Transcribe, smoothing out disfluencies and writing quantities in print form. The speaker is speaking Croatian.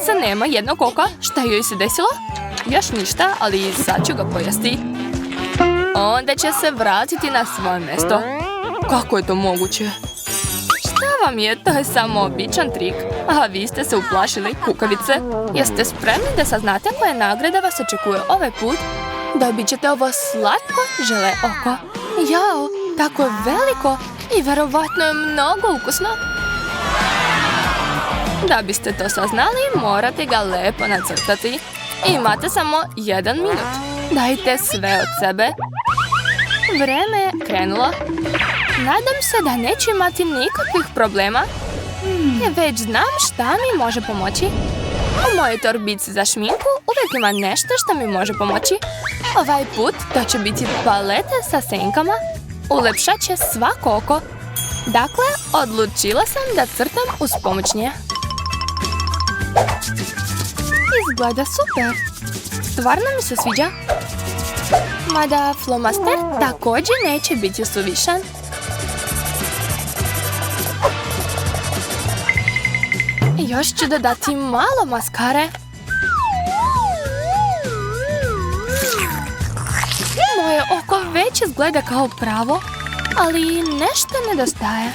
se nema jednog oka. Šta joj se desilo? Još ništa, ali sad ću ga pojesti. Onda će se vratiti na svoje mjesto. Kako je to moguće? Šta vam je? To je samo običan trik. A vi ste se uplašili, kukavice. Jeste spremni da saznate koja nagrada vas očekuje ovaj put? Dobit ćete ovo slatko žele oko. Jao, tako je veliko i verovatno je mnogo ukusno. Da biste to saznali, morate ga lepo nacrtati. Imate samo 1 minut. Dajte sve od sebe. Vreme je krenulo. Nadam se da neću imati nikakvih problema. Ja već znam šta mi može pomoći. U mojoj torbici za šminku uvijek ima nešto što mi može pomoći. Ovaj put to će biti palete sa senkama. Ulepšat će svako oko. Dakle, odlučila sam da crtam uz pomoć nje. Izgleda super. Stvarno mi se sviđa. Mada flomaster također neće biti suvišan. Još ću dodati malo maskare. Moje oko već izgleda kao pravo, ali nešto nedostaje.